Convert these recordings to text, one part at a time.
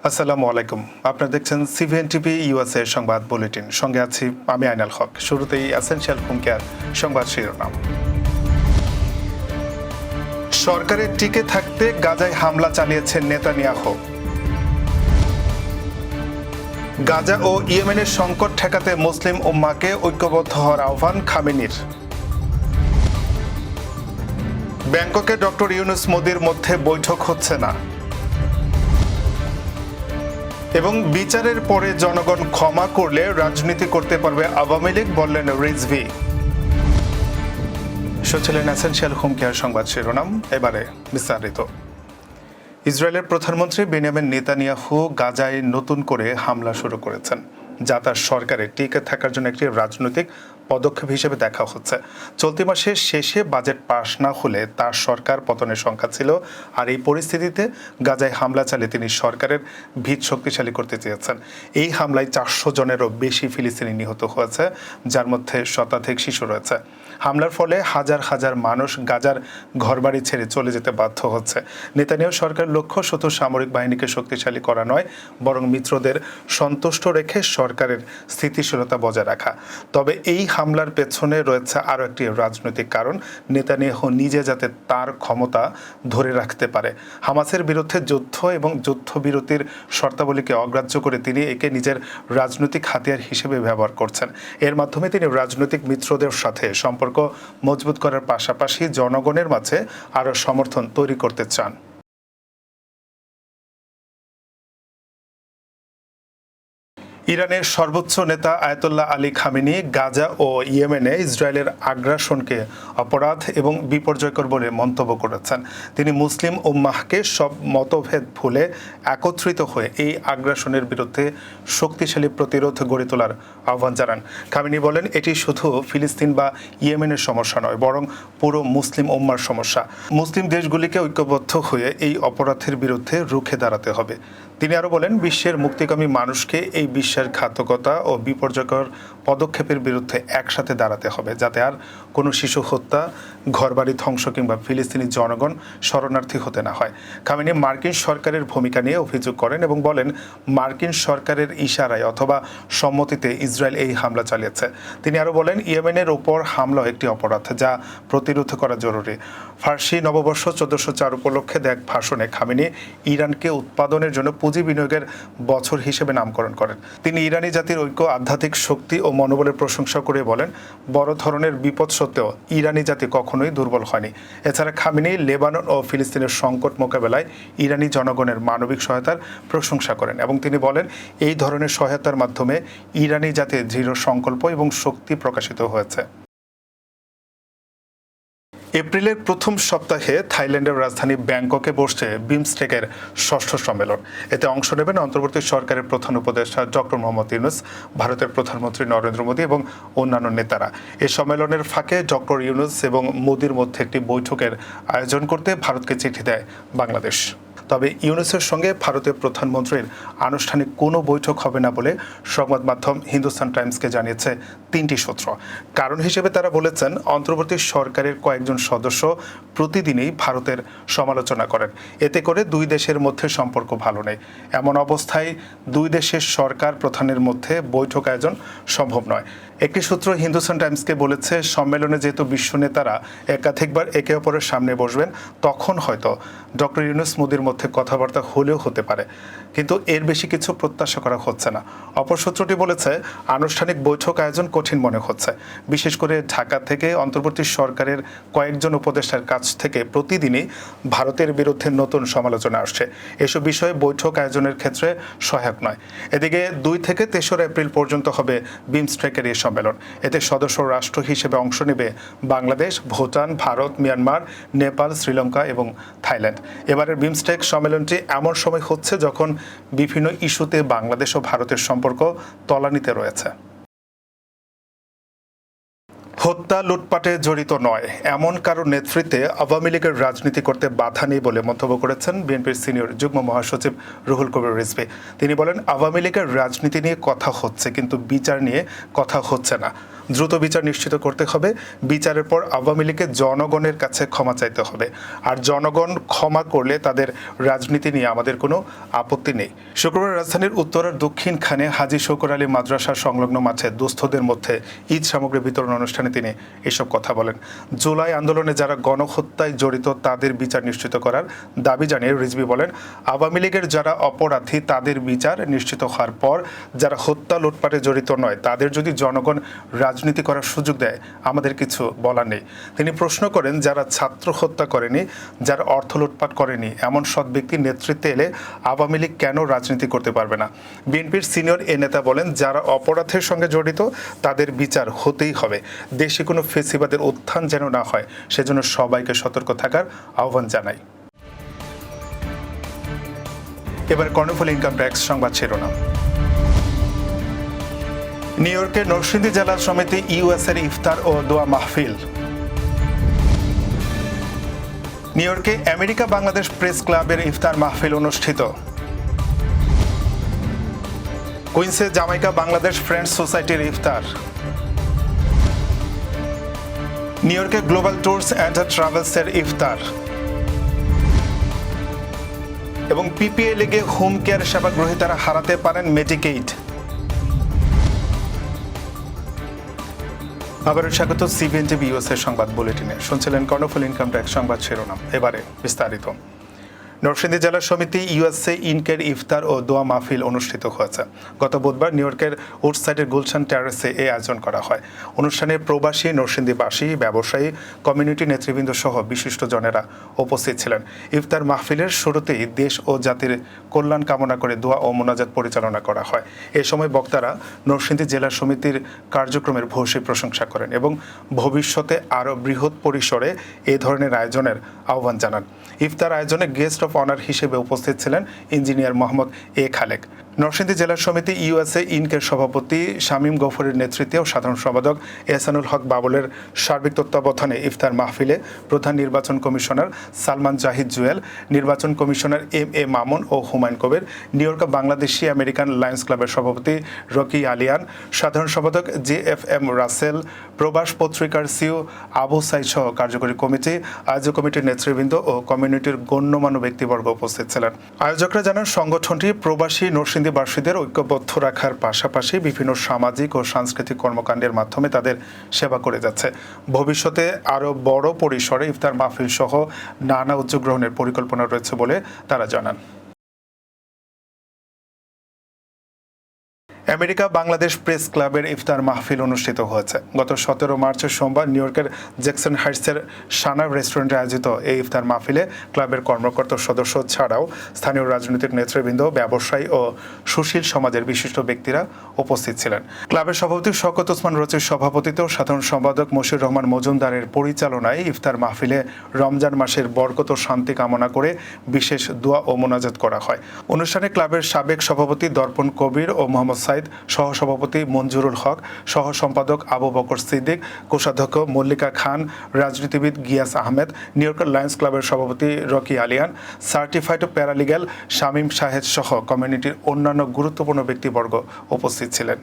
আসসালামু আলাইকুম। আপনারা দেখছেন সিভিএন টিভি ইউএসএ সংবাদ বুলেটিন। সঙ্গে আছি আমি আইনাল হক। শুরুতেই এসেনশিয়াল হোম কেয়ার সংবাদ শিরোনাম। সরকারের টিকে থাকতে গাজায় হামলা চালিয়েছেন নেতানিয়াহু। গাজা ও ইয়েমেনের সংকট ঠেকাতে মুসলিম উম্মাহকে ঐক্যবদ্ধ হওয়ার আহ্বান খামেনির। ব্যাংককে ডক্টর ইউনূস মোদির মধ্যে বৈঠক হচ্ছে না। এবং বিচারের পরে জনগণ ক্ষমা করলে রাজনীতি করতে পারবে আওয়ামী লীগ, বললেন রিজভী। শুনছিলেন এসেনশিয়াল হোম কেয়ার সংবাদ শিরোনাম। এবারে বিস্তারিত। ইসরায়েলের প্রধানমন্ত্রী বেনিয়ামিন নেতানিয়াহু গাজায় নতুন করে হামলা শুরু করেছেন, যা তার সরকারের টিকে থাকার জন্য একটি রাজনৈতিক পদক্ষেপ হিসেবে দেখা হচ্ছে। চলতি মাসের শেষে বাজেট পাশ না হলে তার সরকার পতনের সংখ্যা ছিল, আর এই পরিস্থিতিতে গাজায় হামলা চালিয়ে তিনি সরকারের ভিত শক্তিশালী করতে চেয়েছেন। এই হামলায় 400 জনেরও বেশি ফিলিস্তিনি নিহত হয়েছে, যার মধ্যে শতাধিক শিশু রয়েছে। হামলার ফলে হাজার হাজার মানুষ গাজার ঘরবাড়ি ছেড়ে চলে যেতে বাধ্য হচ্ছে। নেতানিয়াহু সরকারের লক্ষ্য শুধু সামরিক বাহিনীকে শক্তিশালী করা নয়, বরং মিত্রদের সন্তুষ্ট রেখে সরকারের স্থিতিশীলতা বজায় রাখা। তবে এই হামলার পেছনে রয়েছে আরও একটি রাজনৈতিক কারণ। নেতানিয়াহু নিজে যাতে তার ক্ষমতা ধরে রাখতে পারে। হামাসের বিরুদ্ধে যুদ্ধ এবং যুদ্ধবিরতির শর্তাবলীকে অগ্রাহ্য করে তিনি একে নিজের রাজনৈতিক হাতিয়ার হিসেবে ব্যবহার করছেন। এর মাধ্যমে তিনি রাজনৈতিক মিত্রদের সাথে সম্পর্ক মজবুত করার পাশাপাশি জনগণের মাঝে আরও সমর্থন তৈরি করতে চান। ইরানের সর্বোচ্চ নেতা আয়াতুল্লাহ আলী খামেনি গাজা ও ইয়েমেনে ইসরায়েলের আগ্রাসনকে অপরাধ এবং বিপর্যয়কর বলে মন্তব্য করেছেন। তিনি মুসলিম উম্মাহকে সব মতভেদ ভুলে একত্রিত হয়ে এই আগ্রাসনের বিরুদ্ধে শক্তিশালী প্রতিরোধ গড়ে তোলার আহ্বান জানান। খামেনি বলেন, এটি শুধু ফিলিস্তিন বা ইয়েমেনের সমস্যা নয়, বরং পুরো মুসলিম উম্মার সমস্যা। মুসলিম দেশগুলিকে ঐক্যবদ্ধ হয়ে এই অপরাধের বিরুদ্ধে রুখে দাঁড়াতে হবে। তিনি আরও বলেন, বিশ্বের মুক্তিকামী মানুষকে এই বিশ্বাসঘাতকতা ও বিপর্যয়কর পদক্ষেপের বিরুদ্ধে একসাথে দাঁড়াতে হবে, যাতে আর কোনো শিশু হত্যা, ঘরবাড়ি ধ্বংস কিংবা ফিলিস্তিনি জনগণ শরণার্থী হতে না হয়। খামেনি মার্কিন সরকারের ভূমিকা নিয়ে অভিযোগ করেন এবং বলেন, মার্কিন সরকারের ইশারায় অথবা সম্মতিতে ইসরায়েল এই হামলা চালিয়েছে। তিনি আরও বলেন, ইয়েমেনের উপর হামলা একটি অপরাধ, যা প্রতিরোধ করা জরুরি। ফার্সি নববর্ষ 1404 উপলক্ষে এক ভাষণে খামেনি ইরানকে উৎপাদনের জন্য পুঁজি বিনিয়োগের বছর হিসেবে নামকরণ করেন। তিনি ইরানি জাতির ঐক্য, আধ্যাত্মিক শক্তি ও মনোবলের প্রশংসা করে বলেন, বড় ধরনের বিপদ সত্ত্বেও ইরানি জাতি কখনোই দুর্বল হয়নি। এছাড়া খামেনি লেবানন ও ফিলিস্তিনের সংকট মোকাবেলায় ইরানি জনগণের মানবিক সহায়তার প্রশংসা করেন এবং তিনি বলেন, এই ধরনের সহায়তার মাধ্যমে ইরানি জাতির দৃঢ় সংকল্প এবং শক্তি প্রকাশিত হয়েছে। এপ্রিলের প্রথম সপ্তাহে থাইল্যান্ডের রাজধানী ব্যাংককে বসছে বিমস্টেকের 6ষ্ঠ সম্মেলন। এতে অংশ নেবেন অন্তর্বর্তী সরকারের প্রধান উপদেষ্টা ডক্টর মোহাম্মদ ইউনূস, ভারতের প্রধানমন্ত্রী নরেন্দ্র মোদী এবং অন্যান্য নেতারা। এই সম্মেলনের ফাঁকে ডক্টর ইউনূস এবং মোদীর মধ্যে একটি বৈঠকের আয়োজন করতে ভারতকে চিঠি দেয় বাংলাদেশ। তবে ইউনূসের সঙ্গে ভারতের প্রধানমন্ত্রীর আনুষ্ঠানিক কোনো বৈঠক হবে না বলে সংবাদ মাধ্যম হিন্দুস্তান টাইমসকে জানিয়েছে 3টি সূত্র। কারণ হিসেবে তারা বলেছেন, অন্তর্বর্তী সরকারের কয়েকজন সদস্য প্রতিদিনই ভারতের সমালোচনা করেন। এতে করে দুই দেশের মধ্যে সম্পর্ক ভালো নেই। এমন অবস্থায় দুই দেশের সরকার প্রধানের মধ্যে বৈঠক আয়োজন সম্ভব নয়। একটি সূত্র হিন্দুস্তান টাইমসকে বলেছে, সম্মেলনে যেহেতু বিশ্ব নেতারা একাধিকবার একে অপরের সামনে বসবেন, তখন হয়তো ডক্টর ইউনূস মোদীর মধ্যে কথাবার্তা হলেও হতে পারে, কিন্তু এর বেশি কিছু প্রত্যাশা করা হচ্ছে না। অপর সূত্রটি বলেছে, আনুষ্ঠানিক বৈঠক আয়োজন কঠিন মনে হচ্ছে। বিশেষ করে ঢাকা থেকে অন্তর্বর্তী সরকারের কয়েকজন উপদেষ্টার কাছ থেকে প্রতিদিনই ভারতের বিরুদ্ধে নতুন সমালোচনা আসছে। এসব বিষয়ে বৈঠক আয়োজনের ক্ষেত্রে সহায়ক নয়। এদিকে 2 থেকে 3রা এপ্রিল পর্যন্ত হবে বিমস্টেকের এই সম্মেলন। এতে সদস্য রাষ্ট্র হিসেবে অংশ নেবে বাংলাদেশ, ভুটান, ভারত, মিয়ানমার, নেপাল, শ্রীলঙ্কা এবং থাইল্যান্ড। এবারের বিমস্টেক সম্মেলনটি এমন সময় হচ্ছে যখন বিভিন্ন ইস্যুতে বাংলাদেশ ও ভারতের সম্পর্ক তলানিতে রয়েছে। হত্যা, লুটপাটে জড়িত নয় এমন কারো নেতৃত্বে আওয়ামী লীগের রাজনীতি করতে বাধা নেই বলে মন্তব্য করেছেন বিএনপির সিনিয়র যুগ্ম মহাসচিব রুহুল কবির রিজভী। তিনি বলেন, আওয়ামী লীগের রাজনীতি নিয়ে কথা হচ্ছে, কিন্তু বিচার নিয়ে কথা হচ্ছে না। দ্রুত বিচার নিশ্চিত করতে হবে। বিচারের পর আওয়ামী লীগকে জনগণের কাছে ক্ষমা চাইতে হবে। আর জনগণ ক্ষমা করলে তাদের রাজনীতি নিয়ে আমাদের কোনো আপত্তি নেই। শুক্রবার রাজধানীর উত্তরের দক্ষিণখানে হাজী শৌকর আলী মাদ্রাসা সংলগ্ন মাঠে দুস্থদের মধ্যে ঈদ সামগ্রী বিতরণ অনুষ্ঠানে তিনি এসব কথা বলেন। জুলাই আন্দোলনে যারা গণহত্যায় জড়িত তাদের বিচার নিশ্চিত করার দাবি জানিয়ে রিজভী বলেন, আওয়ামী লীগের যারা অপরাধী তাদের বিচার নিশ্চিত হওয়ার পর যারা হত্যা লুটপাটে জড়িত নয় তাদের যদি জনগণ রাজনীতি করার সুযোগ দেয় আমাদের কিছু বলার নেই। তিনি প্রশ্ন করেন, যারা ছাত্র হত্যা করেনি, যারা অর্থ লুটপাট করেনি, এমন সৎ ব্যক্তির নেতৃত্বে এলে আওয়ামী লীগ কেন রাজনীতি করতে পারবে না? বিএনপির সিনিয়র এ নেতা বলেন, যারা অপরাধের সঙ্গে জড়িত তাদের বিচার হতেই হবে। দেশে কোনো ফেসিবাদের উত্থান যেন না হয় সেজন্য সবাইকে সতর্ক থাকার আহ্বান জানাই। এবার কর্ণফুলী ইনকাম ট্যাক্স সংবাদ শিরোনাম। নিউ ইয়র্কের নরসিংদী জেলা সমিতি ইউএসএর ইফতার ও দোয়া মাহফিল। নিউ ইয়র্কে আমেরিকা বাংলাদেশ প্রেস ক্লাবের ইফতার মাহফিল অনুষ্ঠিত। কুইন্সে জামাইকা বাংলাদেশ ফ্রেন্ডস সোসাইটির ইফতার। নিউ ইয়র্কে গ্লোবাল ট্যুরস অ্যান্ড ট্রাভেলসের ইফতার। এবং পিপিএ লিগে হোম কেয়ার সেবা গ্রহীতারা হারাতে পারেন মেডিকেইড। আবারও স্বাগত সিবিএন টিভি ইউএসএ সংবাদ বুলেটিনে। শুনছিলেন কর্ণফুলী ইনকাম ট্যাক্স সংবাদ শিরোনাম। এবারে বিস্তারিত। নরসিংদী জেলা সমিতি ইউএসএ ইনকের ইফতার ও দোয়া মাহফিল অনুষ্ঠিত হয়েছে। গত বুধবার নিউ ইয়র্কের উডসাইডের গুলশান টেরেসে এই আয়োজন করা হয়। অনুষ্ঠানে প্রবাসী, নরসিংদীবাসী, ব্যবসায়ী, কমিউনিটি নেতৃবৃন্দ সহ বিশিষ্টজনেরা উপস্থিত ছিলেন। ইফতার মাহফিলের শুরুতেই দেশ ও জাতির কল্যাণ কামনা করে দোয়া ও মোনাজাত পরিচালনা করা হয়। এ সময় বক্তারা নরসিংদী জেলা সমিতির কার্যক্রমের ভূয়সী প্রশংসা করেন এবং ভবিষ্যতে আরও বৃহৎ পরিসরে এ ধরনের আয়োজনের আহ্বান জানান। ইফতার আয়োজনে গেস্ট অফ অনার হিসেবে উপস্থিত ছিলেন ইঞ্জিনিয়ার মোহাম্মদ এ খালেক। নরসিংদী জেলা সমিতি ইউএসএ ইনকের সভাপতি শামীম গফুরের নেতৃত্বে ও সাধারণ সম্পাদক এহসানুল হক বাবুলের সার্বিক তত্ত্বাবধানে ইফতার মাহফিলে প্রধান নির্বাচন কমিশনার সালমান জাহিদ জুয়েল, নির্বাচন কমিশনার এম.এ. মামুন ও Humayun Kabir, New York Bangladeshi American Lions ক্লাবের সভাপতি রকি আলিয়ান, সাধারণ সম্পাদক জে.এফ.এম. রাসেল, প্রবাস পত্রিকার সিও আবু সাইদ সহ কার্যকরী কমিটি, আয়োজক কমিটির নেতৃবৃন্দ ও কমিউনিটির গণ্যমান্য ব্যক্তিবর্গ উপস্থিত ছিলেন। আয়োজকরা জানান, সংগঠনটি প্রবাসী নরসিংদীবাসীদের ঐক্যবদ্ধ রাখার পাশাপাশি বিভিন্ন সামাজিক ও সাংস্কৃতিক কর্মকাণ্ডের মাধ্যমে তাদের সেবা করে যাচ্ছে। ভবিষ্যতে আরও বড় পরিসরে ইফতার মাহফিল সহ নানা উদ্যোগ গ্রহণের পরিকল্পনা রয়েছে বলে তারা জানান। আমেরিকা বাংলাদেশ প্রেস ক্লাবের ইফতার মাহফিল অনুষ্ঠিত হয়েছে। গত 17 মার্চের সোমবার নিউ ইয়র্কের জ্যাকসন হাইটসের সানা রেস্টুরেন্টে আয়োজিত এই ইফতার মাহফিলে ক্লাবের কর্মকর্তা সদস্য ছাড়াও স্থানীয় রাজনৈতিক নেতৃবৃন্দ, ব্যবসায়ী ও সুশীল সমাজের বিশিষ্ট ব্যক্তিরা উপস্থিত ছিলেন। ক্লাবের সভাপতি শওকত ওসমান রচির সভাপতিত্বে ও সাধারণ সম্পাদক মশিউর রহমান মজুমদারের পরিচালনায় ইফতার মাহফিলে রমজান মাসের বরকত ও শান্তি কামনা করে বিশেষ দোয়া ও মোনাজাত করা হয়। অনুষ্ঠানে ক্লাবের সাবেক সভাপতি দর্পণ কবির ও মোহাম্মদ সহসভাপতি মঞ্জুরুল হক, সহ সম্পাদক আবু বকর সিদ্দিক, কোষাধ্যক্ষ মল্লিকা খান, রাজনীতিবিদ Giyas Ahmed, New York Lions ক্লাবের সভাপতি Rocky Alian, certified paralegal Shamim Shahed সহ কমিউনিটির অন্যান্য গুরুত্বপূর্ণ ব্যক্তিবর্গ উপস্থিত ছিলেন।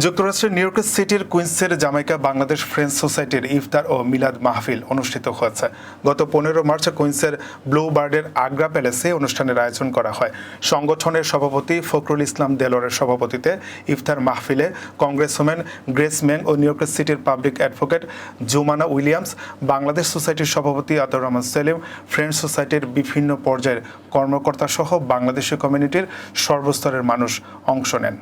যুক্তরাষ্ট্রের নিউ ইয়র্ক সিটির কুইন্সের জামাইকা বাংলাদেশ ফ্রেন্ডস সোসাইটির ইফতার ও মিলাদ মাহফিল অনুষ্ঠিত হয়েছে। গত 15 মার্চ কুইন্সের ব্লু বার্ডের আগ্রা প্যালেসে অনুষ্ঠানের আয়োজন করা হয়। সংগঠনের সভাপতি ফখরুল ইসলাম দেলোয়ারের সভাপতিত্বে ইফতার মাহফিলে কংগ্রেসম্যান গ্রেস ম্যাং ও নিউ ইয়র্ক সিটির public advocate Jumana Williams, Bangladesh সোসাইটির সভাপতি আতাউর রহমান সেলিম, ফ্রেন্ডস সোসাইটির বিভিন্ন পর্যায়ের কর্মকর্তা সহ বাংলাদেশি কমিউনিটির সর্বস্তরের মানুষ অংশ নেন।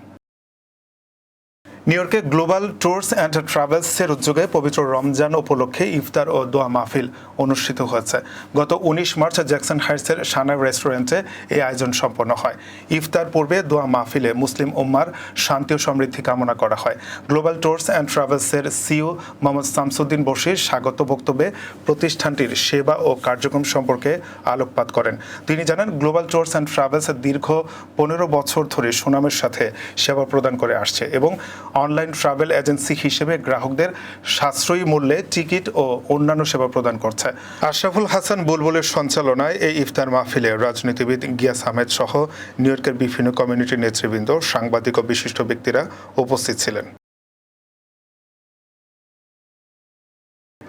নিউ ইয়র্কে গ্লোবাল ট্যুরস অ্যান্ড ট্রাভেলসের উদ্যোগে পবিত্র রমজান উপলক্ষে ইফতার ও দোয়া মাহফিল অনুষ্ঠিত হয়েছে। গত 19 মার্চ জ্যাকসন হাইটসের সানা রেস্টুরেন্টে এই আয়োজন সম্পন্ন হয়। ইফতার পূর্বে দোয়া মাহফিলে মুসলিম উম্মার শান্তি ও সমৃদ্ধি কামনা করা হয়। গ্লোবাল ট্যুরস অ্যান্ড ট্রাভেলসের সিইও মোহাম্মদ শামসুদ্দিন বশির স্বাগত বক্তব্যে প্রতিষ্ঠানটির সেবা ও কার্যক্রম সম্পর্কে আলোকপাত করেন। তিনি জানান, গ্লোবাল ট্যুরস অ্যান্ড ট্রাভেলস দীর্ঘ 15 বছর ধরে সুনামের সাথে সেবা প্রদান করে আসছে এবং অনলাইন ট্রাভেল এজেন্সি হিসেবে গ্রাহকদের সাশ্রয়ী মূল্যে টিকিট ও অন্যান্য সেবা প্রদান করছে। আশরাফুল হাসান বুলবুলের সঞ্চালনায় এই ইফতার মাহফিলে রাজনীতিবিদ গিয়াস আহমেদ সহ নিউ ইয়র্কের বিভিন্ন কমিউনিটির নেতৃবৃন্দ, সাংবাদিক ও বিশিষ্ট ব্যক্তিরা উপস্থিত ছিলেন।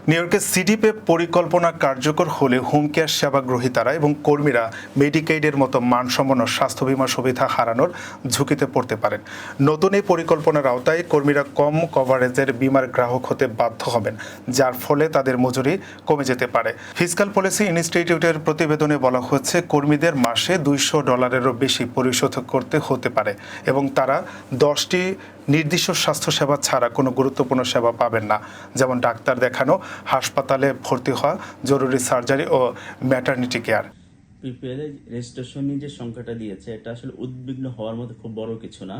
নিউ ইয়র্কের সিডিপে পরিকল্পনা কার্যকর হলে হোম কেয়ার সেবা গ্রহীতারা এবং কর্মীরা মেডিকেইডের মতো মানসম্পন্ন স্বাস্থ্য বীমা সুবিধা হারানোর ঝুঁকিতে পড়তে পারেন। নতুন এই পরিকল্পনার আওতায় কর্মীরা কম কভারেজের বীমার গ্রাহক হতে বাধ্য হবেন, যার ফলে তাদের মজুরি কমে যেতে পারে। ফিসক্যাল পলিসি ইনস্টিটিউটের প্রতিবেদনে বলা হচ্ছে, কর্মীদের মাসে $200 বেশি পরিশোধ করতে হতে পারে এবং তারা 10টি নির্দিষ্ট স্বাস্থ্যসেবা ছাড়া কোনো গুরুত্বপূর্ণ সেবা পাবেন না, যেমন ডাক্তার দেখানো, হাসপাতালে ভর্তি হওয়া, জরুরি সার্জারি ও ম্যাটারনিটি কেয়ার। পিপিএল রেজিস্ট্রেশন যে সংখ্যাটা দিয়েছে এটা আসলে উদ্বিগ্ন হওয়ার মতো খুব বড় কিছু না,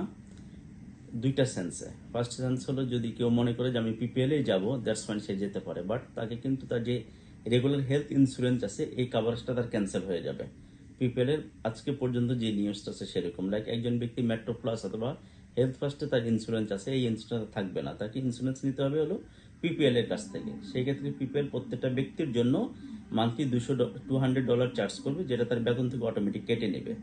দুইটা সেন্সে। ফার্স্ট সেন্স হলো যদি কেউ মনে করে যে আমি পিপিএলেই যাবো, দ্যাটস ফাইন, সে যেতে পারে, বাট তাকে কিন্তু তার যে রেগুলার হেলথ ইন্স্যুরেন্স আছে এই কাভারেজটা তার ক্যান্সেল হয়ে যাবে। পিপিএল এর আজকে পর্যন্ত যে নিউজটা আছে সেরকম, লাইক একজন ব্যক্তি মেট্রো প্লাস অথবা হেলথ ফার্স্টে তার ইন্স্যুরেন্স আছে, এই ইন্স্যুরেন্স থাকবে না, তাকে ইন্স্যুরেন্স নিতে হবে হলো পিপিএল এর কাছ থেকে। সেই ক্ষেত্রে পিপিএল প্রত্যেকটা ব্যক্তির জন্য মান্থলি $200 চার্জ করবে, যেটা তার বেতন থেকে অটোমেটিক কেটে নেবে।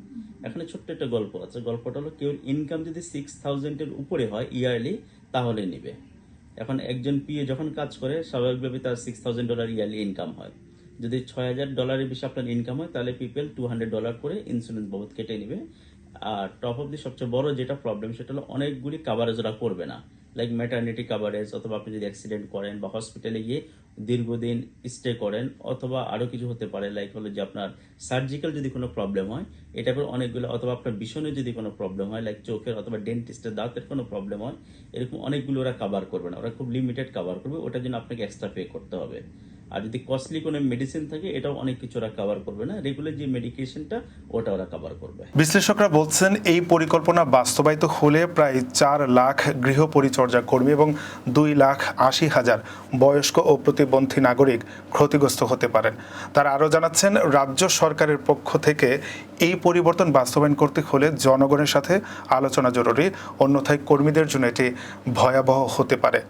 এখানে ছোট্ট একটা গল্প আছে, গল্পটা হলো কেউ ইনকাম যদি 6000-এর উপরে হয় ইয়ারলি তাহলে নেবে। এখন একজন পিএ যখন কাজ করে স্বাভাবিকভাবে তার $6000 ইয়ারলি ইনকাম হয়। যদি $6000-এর বেশি আপনার ইনকাম হয় তাহলে পিপিএল $200 করে ইন্স্যুরেন্স বাবদ কেটে নেবে। আর টপ অফ দি সবচেয়ে বড় যেটা প্রবলেম সেটা হলো অনেকগুলি কাভারেজ ওরা করবে না, লাইক ম্যাটারনিটি কাভারেজ, অথবা আপনি যদি অ্যাক্সিডেন্ট করেন বা হসপিটালে গিয়ে দীর্ঘদিন স্টে করেন, অথবা আরও কিছু হতে পারে, লাইক হলো যে আপনার সার্জিক্যাল যদি কোনো প্রবলেম হয় এটা করে অনেকগুলো, অথবা আপনার ভীষণের যদি কোনো প্রবলেম হয় লাইক চোখের অথবা ডেন্টিস্টের দাঁতের কোনো প্রবলেম হয়, এরকম অনেকগুলো ওরা কাভার করবে না, ওরা খুব লিমিটেড কাভার করবে, ওটার জন্য আপনাকে এক্সট্রা পে করতে হবে। আর যদি কস্টলি কোনো মেডিসিন থাকে এটাও অনেক কিছু ওরা কভার করবে না, রেগুলার যে মেডিকেশনটা ওটা ওরা কভার করবে। বিশ্লেষকরা বলছেন, এই পরিকল্পনা বাস্তবায়িত হলে প্রায় 4 লাখ গৃহ পরিচর্যা কর্মী এবং 2,80,000 বয়স্ক ও প্রতিবন্ধী নাগরিক ক্ষতিগ্রস্ত হতে পারেন। তারা আরও জানাচ্ছেন, রাজ্য সরকারের পক্ষ থেকে এই পরিবর্তন বাস্তবায়ন করতে হলে জনগণের সাথে আলোচনা জরুরি, অন্যথায় কর্মীদের জন্য এটি ভয়াবহ হতে পারে।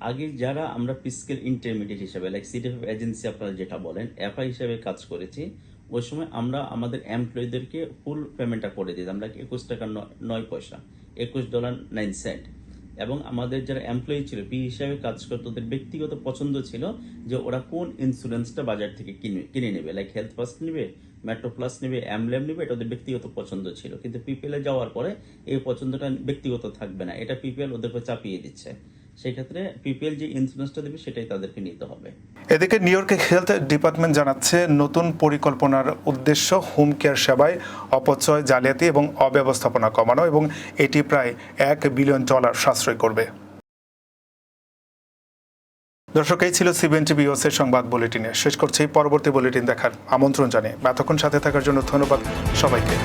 আগে যারা আমরা ফিসক্যাল ইন্টারমিডিয়েট হিসেবে লাইক সিডিএফ এজেন্সি আপনারা যেটা বলেন এফআই হিসেবে কাজ করেছি, ওই সময় আমরা আমাদের এমপ্লয়ীদেরকে ফুল পেমেন্টটা করে দিতাম, লাইক $21.09, $21.09। এবং আমাদের যারা এমপ্লয়ি ছিল পি হিসাবে কাজ করতো ওদের ব্যক্তিগত পছন্দ ছিল যে ওরা কোন ইন্স্যুরেন্সটা বাজার থেকে কিনে নেবে, লাইক হেলথ ফার্স্ট নেবে, মেট্রো প্লাস নেবে, অ্যামলেম নেবে, এটা ওদের ব্যক্তিগত পছন্দ ছিল। কিন্তু পিপিএল এ যাওয়ার পরে এই পছন্দটা ব্যক্তিগত থাকবে না, এটা পিপিএল ওদের উপর চাপিয়ে দিচ্ছে। সেই ক্ষেত্রে পিপিএল যে ইন্স্যুরেন্সটা দেবে সেটাই তাদেরকে নিতে হবে। এদিকে নিউ ইয়র্কের হেলথ ডিপার্টমেন্ট জানাচ্ছে, নতুন পরিকল্পনার উদ্দেশ্য হোম কেয়ার সেবায় অপচয়, জালিয়াতি এবং অব্যবস্থাপনা কমানো, এবং এটি প্রায় $1 বিলিয়ন সাশ্রয় করবে। দর্শক, এই ছিল সিবিএন টিভি নিউজের সংবাদ বুলেটিনে। শেষ করছি, পরবর্তী বুলেটিন দেখার আমন্ত্রণ জানিয়ে এতক্ষণ সাথে থাকার জন্য ধন্যবাদ সবাইকে।